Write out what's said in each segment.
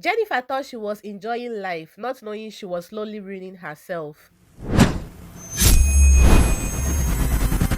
Jennifer thought she was enjoying life, not knowing she was slowly ruining herself.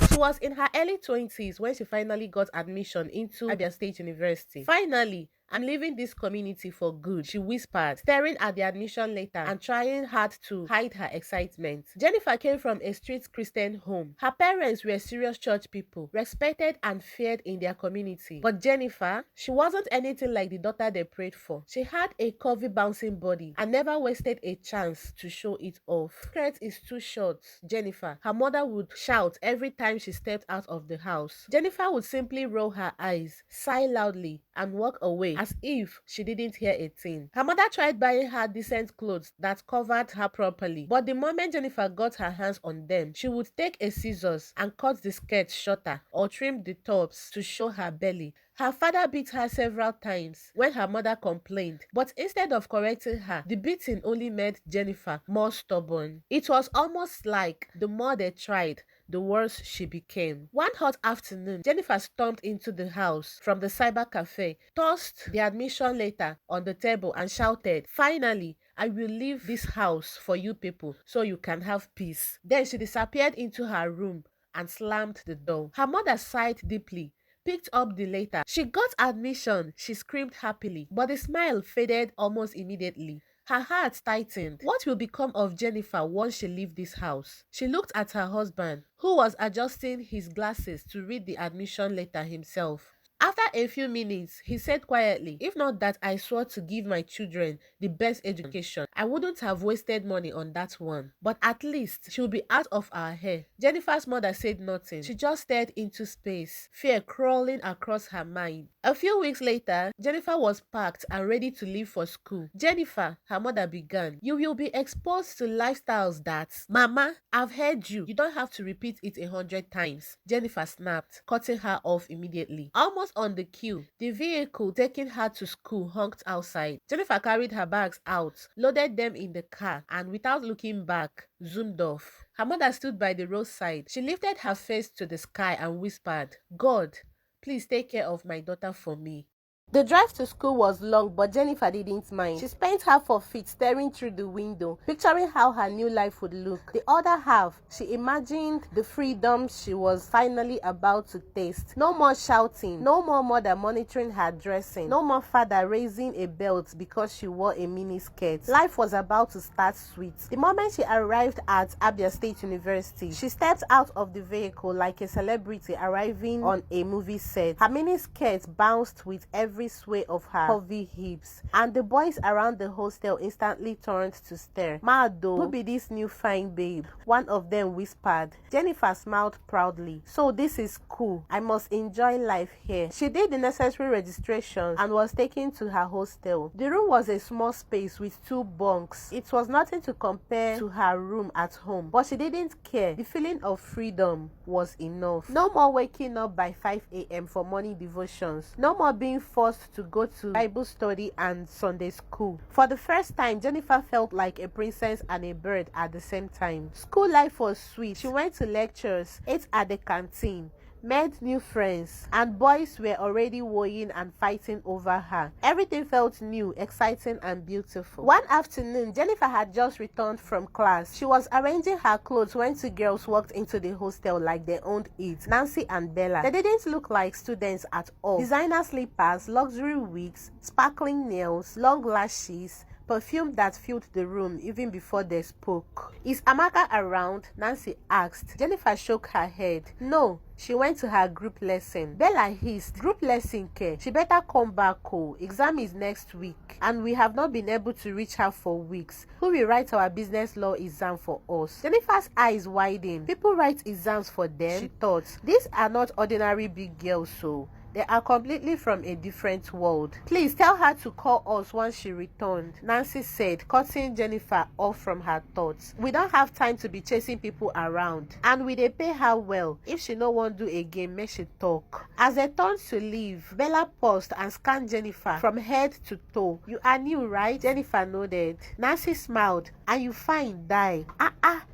She was in her early 20s when she finally got admission into Abia State University. Finally, I'm leaving this community for good, she whispered, staring at the admission letter and trying hard to hide her excitement. Jennifer came from a strict Christian home. Her parents were serious church people, respected and feared in their community. But Jennifer, she wasn't anything like the daughter they prayed for. She had a curvy bouncing body and never wasted a chance to show it off. Skirt is too short, Jennifer, her mother would shout every time she stepped out of the house. Jennifer would simply roll her eyes, sigh loudly, and walk away as if she didn't hear a thing. Her mother tried buying her decent clothes that covered her properly, but the moment Jennifer got her hands on them, she would take a scissors and cut the skirt shorter or trim the tops to show her belly. Her father beat her several times when her mother complained, but instead of correcting her, the beating only made Jennifer more stubborn. It was almost like the more they tried, the worse she became. One hot afternoon, Jennifer stormed into the house from the cyber cafe, tossed the admission letter on the table and shouted, "Finally, I will leave this house for you people so you can have peace." Then she disappeared into her room and slammed the door. Her mother sighed deeply, picked up the letter. She got admission, she screamed happily, but the smile faded almost immediately. Her heart tightened. What will become of Jennifer once she leaves this house? She looked at her husband, who was adjusting his glasses to read the admission letter himself. After a few minutes, he said quietly, "If not that I swore to give my children the best education, I wouldn't have wasted money on that one. But at least she'll be out of our hair." Jennifer's mother said nothing. She just stared into space, fear crawling across her mind. A few weeks later, Jennifer was packed and ready to leave for school. "Jennifer," her mother began, "you will be exposed to lifestyles that—" "Mama, I've heard you. You don't have to repeat it 100 times," Jennifer snapped, cutting her off immediately. Almost on the queue, the vehicle taking her to school honked outside. Jennifer carried her bags out, loaded them in the car, and without looking back, zoomed off. Her mother stood by the roadside. She lifted her face to the sky and whispered, "God, please take care of my daughter for me." The drive to school was long, but Jennifer didn't mind. She spent half of it staring through the window, picturing how her new life would look. The other half, she imagined the freedom she was finally about to taste. No more shouting, no more mother monitoring her dressing, no more father raising a belt because she wore a mini skirt. Life was about to start sweet. The moment she arrived at Abia State University, she stepped out of the vehicle like a celebrity arriving on a movie set. Her mini skirt bounced with every sway of her curvy hips, and the boys around the hostel instantly turned to stare. "Mado, who be this new fine babe?" one of them whispered. Jennifer smiled proudly. "So this is cool. I must enjoy life here." She did the necessary registration and was taken to her hostel. The room was a small space with 2 bunks. It was nothing to compare to her room at home, but she didn't care. The feeling of freedom was enough. No more waking up by 5 a.m. for morning devotions. No more being forced to go to Bible study and Sunday school. For the first time, Jennifer felt like a princess and a bird at the same time. School life was sweet. She went to lectures, ate at the canteen, made new friends, and boys were already worrying and fighting over her. Everything felt new, exciting, and beautiful. One afternoon, Jennifer had just returned from class. She was arranging her clothes when 2 girls walked into the hostel like they owned it, Nancy and Bella. They didn't look like students at all. Designer slippers, luxury wigs, sparkling nails, long lashes, perfume that filled the room even before they spoke. "Is Amaka around?" Nancy asked. Jennifer shook her head. "No, she went to her group lesson." Bella hissed, "Group lesson care? She better come back, oh. Exam is next week, and we have not been able to reach her for weeks. Who will write our business law exam for us?" Jennifer's eyes widened. "People write exams for them?" she thought. "These are not ordinary big girls, so they are completely from a different world. Please tell her to call us once she returned," Nancy said, cutting Jennifer off from her thoughts. "We don't have time to be chasing people around, and we dey pay her well. If she no wan do again, make she talk." As they turned to leave, Bella paused and scanned Jennifer from head to toe. "You are new, right?" Jennifer nodded. Nancy smiled. "And you fine die.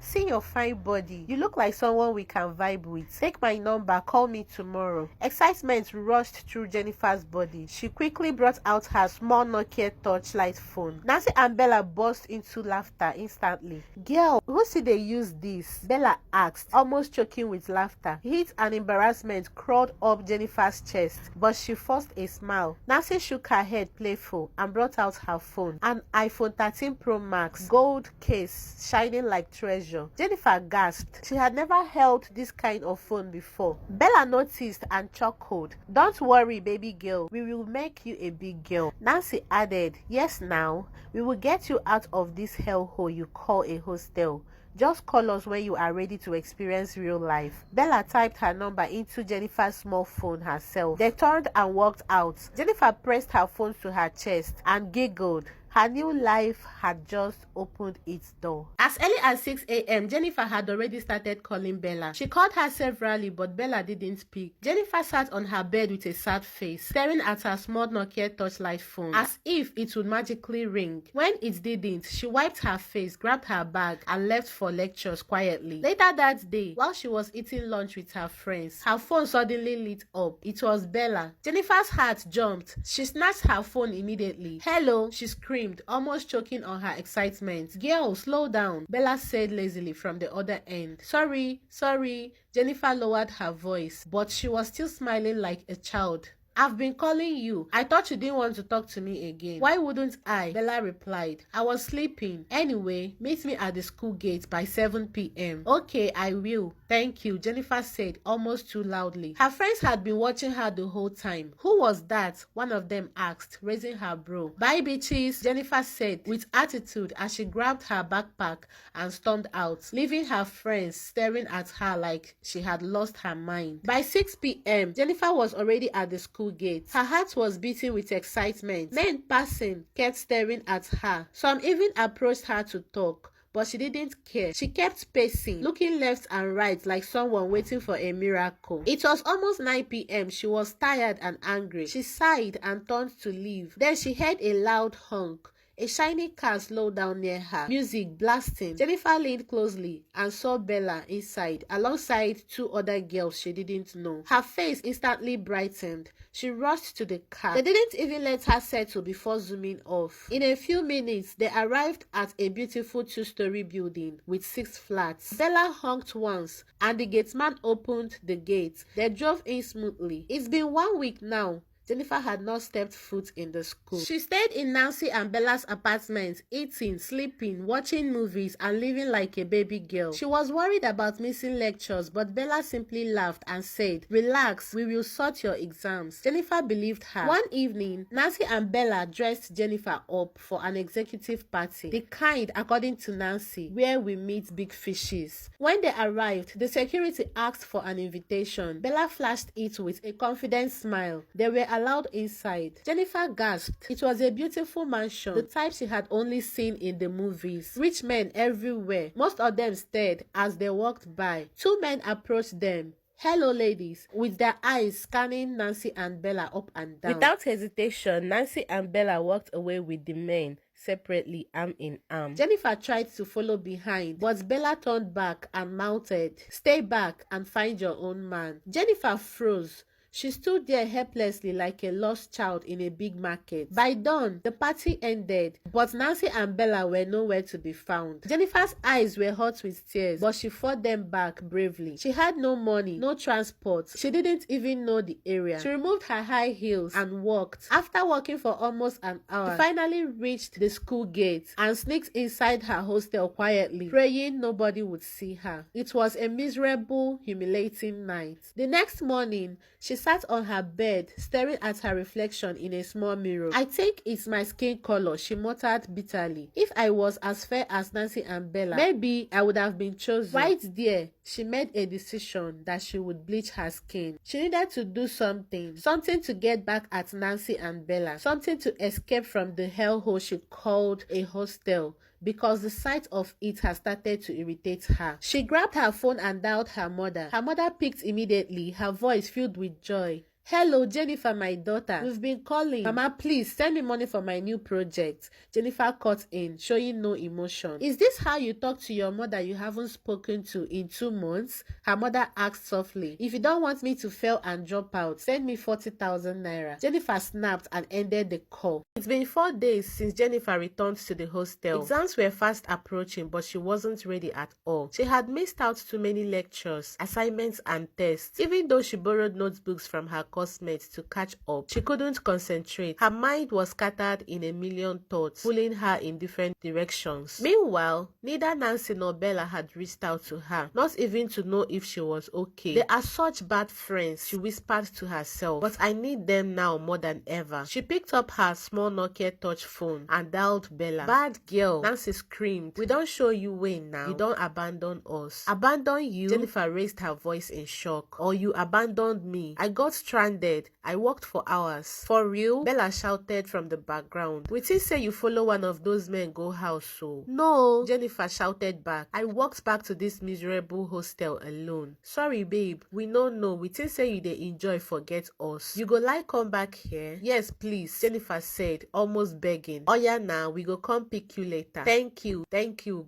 See your fine body. You look like someone we can vibe with. Take my number, call me tomorrow." Excitement rushed through Jennifer's body. She quickly brought out her small Nokia touchlight phone. Nancy and Bella burst into laughter instantly. "Girl, who see they use this?" Bella asked, almost choking with laughter. Heat and embarrassment crawled up Jennifer's chest, but she forced a smile. Nancy shook her head playful and brought out her phone, an iPhone 13 Pro Max, gold case shining like treasure. Jennifer gasped. She had never held this kind of phone before. Bella noticed and chuckled. "Don't worry, baby girl. We will make you a big girl." Nancy added, "Yes, now, we will get you out of this hellhole you call a hostel. Just call us when you are ready to experience real life." Bella typed her number into Jennifer's small phone herself. They turned and walked out. Jennifer pressed her phone to her chest and giggled. Her new life had just opened its door. As early as 6 a.m., Jennifer had already started calling Bella. She called her severally, but Bella didn't pick. Jennifer sat on her bed with a sad face, staring at her small Nokia touchlight phone, as if it would magically ring. When it didn't, she wiped her face, grabbed her bag, and left for lectures quietly. Later that day, while she was eating lunch with her friends, her phone suddenly lit up. It was Bella. Jennifer's heart jumped. She snatched her phone immediately. "Hello," she screamed, almost choking on her excitement. "Girl, slow down," Bella said lazily from the other end. Sorry. Jennifer lowered her voice, but she was still smiling like a child. "I've been calling you. I thought you didn't want to talk to me again." "Why wouldn't I?" Bella replied. "I was sleeping. Anyway, meet me at the school gate by 7 p.m. "Okay, I will. Thank you," Jennifer said almost too loudly. Her friends had been watching her the whole time. "Who was that?" one of them asked, raising her brow. "Bye, bitches," Jennifer said with attitude as she grabbed her backpack and stormed out, leaving her friends staring at her like she had lost her mind. By 6 p.m., Jennifer was already at the school gate. Her heart was beating with excitement. Men passing kept staring at her. Some even approached her to talk, but she didn't care. She kept pacing, looking left and right like someone waiting for a miracle. It was almost 9 p.m. She was tired and angry. She sighed and turned to leave. Then she heard a loud honk. A shiny car slowed down near her, music blasting. Jennifer leaned closely and saw Bella inside, alongside two other girls she didn't know. Her face instantly brightened. She rushed to the car. They didn't even let her settle before zooming off. In a few minutes, they arrived at a beautiful two-story building with 6 flats. Bella honked once, and the gateman opened the gate. They drove in smoothly. It's been 1 week now. Jennifer had not stepped foot in the school. She stayed in Nancy and Bella's apartment, eating, sleeping, watching movies, and living like a baby girl. She was worried about missing lectures, but Bella simply laughed and said, "Relax, we will sort your exams." Jennifer believed her. One evening, Nancy and Bella dressed Jennifer up for an executive party, the kind, according to Nancy, where we meet big fishes. When they arrived, the security asked for an invitation. Bella flashed it with a confident smile. They were allowed inside. Jennifer gasped. It was a beautiful mansion, the type she had only seen in the movies. Rich men everywhere. Most of them stared as they walked by. 2 men approached them. "Hello, ladies," with their eyes scanning Nancy and Bella up and down. Without hesitation, Nancy and Bella walked away with the men, separately, arm in arm. Jennifer tried to follow behind, but Bella turned back and mounted. "Stay back and find your own man." Jennifer froze. She stood there helplessly like a lost child in a big market. By dawn, the party ended, but Nancy and Bella were nowhere to be found. Jennifer's eyes were hot with tears, but she fought them back bravely. She had no money, no transport. She didn't even know the area. She removed her high heels and walked. After walking for almost an hour, she finally reached the school gate and sneaked inside her hostel quietly, praying nobody would see her. It was a miserable, humiliating night. The next morning, she sat on her bed, staring at her reflection in a small mirror. "I think it's my skin color," she muttered bitterly. "If I was as fair as Nancy and Bella, maybe I would have been chosen." Right there, she made a decision that she would bleach her skin. She needed to do something to get back at Nancy and Bella, something to escape from the hellhole she called a hostel, because the sight of it had started to irritate her. She grabbed her phone and dialed her mother. Her mother picked immediately, her voice filled with joy. Hello, Jennifer, my daughter. We've been calling. Mama, please send me money for my new project. Jennifer cut in, showing no emotion. Is this how you talk to your mother you haven't spoken to in 2 months? Her mother asked softly. If you don't want me to fail and drop out, send me 40,000 naira. Jennifer snapped and ended the call. It's been 4 days since Jennifer returned to the hostel. Exams were fast approaching, but she wasn't ready at all. She had missed out too many lectures, assignments, and tests. Even though she borrowed notebooks from her classmates to catch up, she couldn't concentrate. Her mind was scattered in a million thoughts, pulling her in different directions. Meanwhile, neither Nancy nor Bella had reached out to her, not even to know if she was okay. They are such bad friends, she whispered to herself, but I need them now more than ever. She picked up her small Nokia touch phone and dialed Bella. Bad girl, Nancy screamed. We don't show you way now. You don't abandon us. Abandon you? Jennifer raised her voice in shock. Or you abandoned me. I got stranded. I worked for hours. For real? Bella shouted from the background. We think say you follow one of those men go house so. No, Jennifer shouted back. I walked back to this miserable hostel alone. Sorry babe, we no know. We think say you dey enjoy forget us. You go like come back here? Yes please, Jennifer said, almost begging. Oya now, we go come pick you later. Thank you,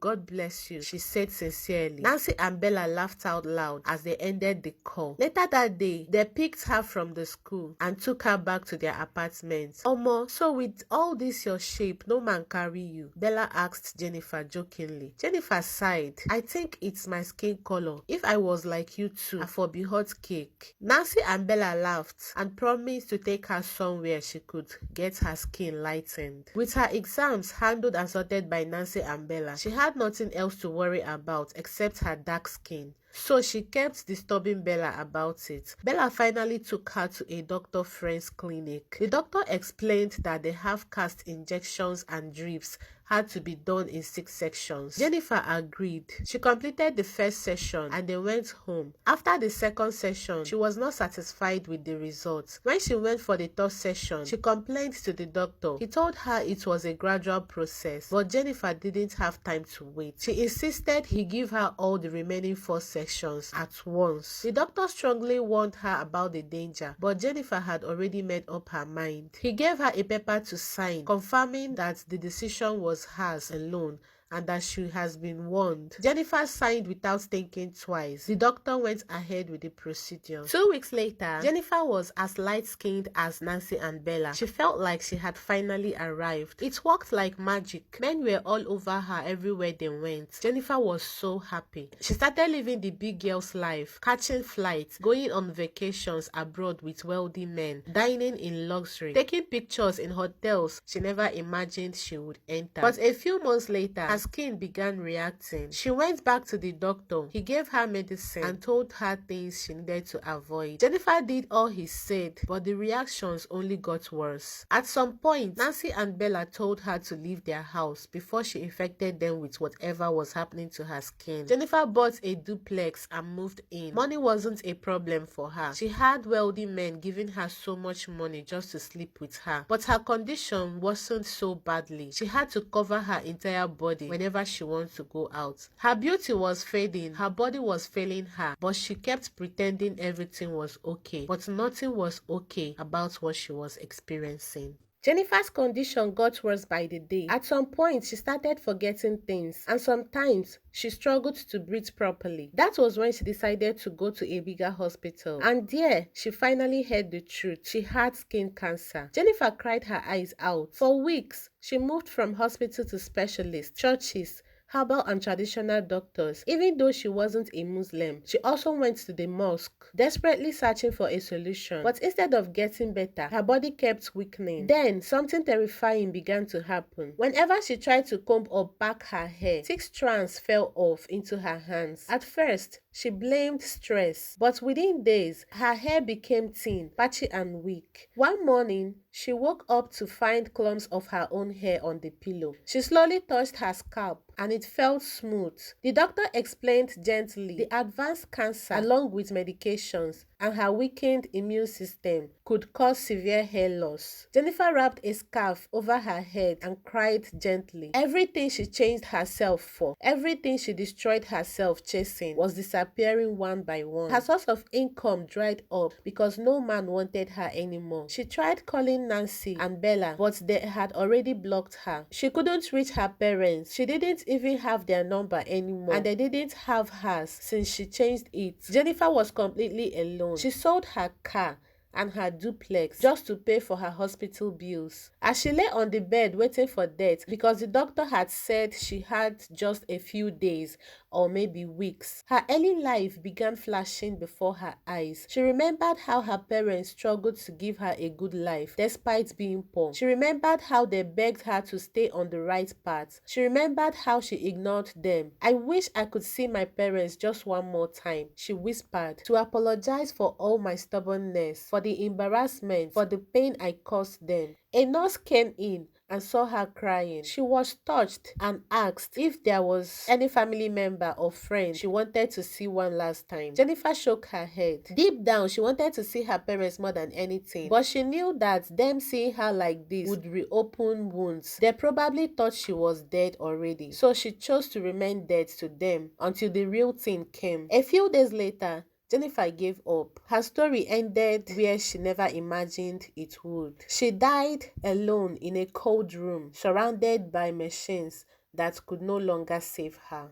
God bless you, she said sincerely. Nancy and Bella laughed out loud as they ended the call. Later that day, they picked her from the school and took her back to their apartment. Omo, so with all this your shape, no man carry you? Bella asked Jennifer jokingly. Jennifer sighed. I think it's my skin color. If I was like you too, I for be hot cake. Nancy and Bella laughed and promised to take her somewhere she could get her skin lightened. With her exams handled and sorted by Nancy and Bella, she had nothing else to worry about except her dark skin. So she kept disturbing Bella about it. Bella finally took her to a doctor friend's clinic. The doctor explained that they have cast injections and drips had to be done in 6 sections. Jennifer agreed. She completed the first session and they went home. After the second session, she was not satisfied with the results. When she went for the third session, she complained to the doctor. He told her it was a gradual process, but Jennifer didn't have time to wait. She insisted he give her all the remaining 4 sections at once. The doctor strongly warned her about the danger, but Jennifer had already made up her mind. He gave her a paper to sign, confirming that the decision was hers alone and that she has been warned. Jennifer signed without thinking twice. The doctor went ahead with the procedure. 2 weeks later, Jennifer was as light-skinned as Nancy and Bella. She felt like she had finally arrived. It worked like magic. Men were all over her everywhere they went. Jennifer was so happy. She started living the big girl's life, catching flights, going on vacations abroad with wealthy men, dining in luxury, taking pictures in hotels she never imagined she would enter. But a few months later, her skin began reacting. She went back to the doctor. He gave her medicine and told her things she needed to avoid. Jennifer did all he said, but the reactions only got worse. At some point, Nancy and Bella told her to leave their house before she infected them with whatever was happening to her skin. Jennifer bought a duplex and moved in. Money wasn't a problem for her. She had wealthy men giving her so much money just to sleep with her. But her condition wasn't so badly. She had to cover her entire body whenever she wants to go out. Her beauty was fading, her body was failing her, but she kept pretending everything was okay. But nothing was okay about what she was experiencing. Jennifer's condition got worse by the day. At some point, she started forgetting things, and sometimes she struggled to breathe properly. That was when she decided to go to a bigger hospital. And there, she finally heard the truth. She had skin cancer. Jennifer cried her eyes out. For weeks, she moved from hospital to specialists, churches, herbal and traditional doctors. Even though she wasn't a Muslim, she also went to the mosque, desperately searching for a solution. But instead of getting better, her body kept weakening. Then, something terrifying began to happen. Whenever she tried to comb or back her hair, 6 strands fell off into her hands. At first, she blamed stress, but within days, her hair became thin, patchy and weak. One morning, she woke up to find clumps of her own hair on the pillow. She slowly touched her scalp and it felt smooth. The doctor explained gently the advanced cancer along with medications and her weakened immune system could cause severe hair loss. Jennifer wrapped a scarf over her head and cried gently. Everything she changed herself for, everything she destroyed herself chasing, was disappearing one by one. Her source of income dried up because no man wanted her anymore. She tried calling Nancy and Bella, but they had already blocked her. She couldn't reach her parents. She didn't even have their number anymore, and they didn't have hers since she changed it. Jennifer was completely alone. She sold her car and her duplex just to pay for her hospital bills. As she lay on the bed waiting for death because the doctor had said she had just a few days or maybe weeks, her early life began flashing before her eyes. She remembered how her parents struggled to give her a good life despite being poor. She remembered how they begged her to stay on the right path. She remembered how she ignored them. "I wish I could see my parents just one more time," she whispered, "to apologize for all my stubbornness, for the embarrassment, for the pain I caused them." A nurse came in and saw her crying. She was touched and asked if there was any family member or friend she wanted to see one last time. Jennifer shook her head. Deep down, she wanted to see her parents more than anything, but she knew that them seeing her like this would reopen wounds. They probably thought she was dead already, so she chose to remain dead to them until the real thing came. A few days later, Jennifer gave up. Her story ended where she never imagined it would. She died alone in a cold room, surrounded by machines that could no longer save her.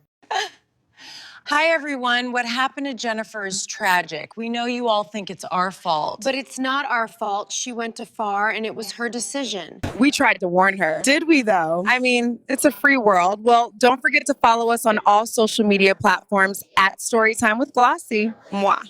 Hi, everyone. What happened to Jennifer is tragic. We know you all think it's our fault. But it's not our fault. She went too far, and it was her decision. We tried to warn her. Did we, though? I mean, it's a free world. Well, don't forget to follow us on all social media platforms at Storytime with Glossy. Mwah.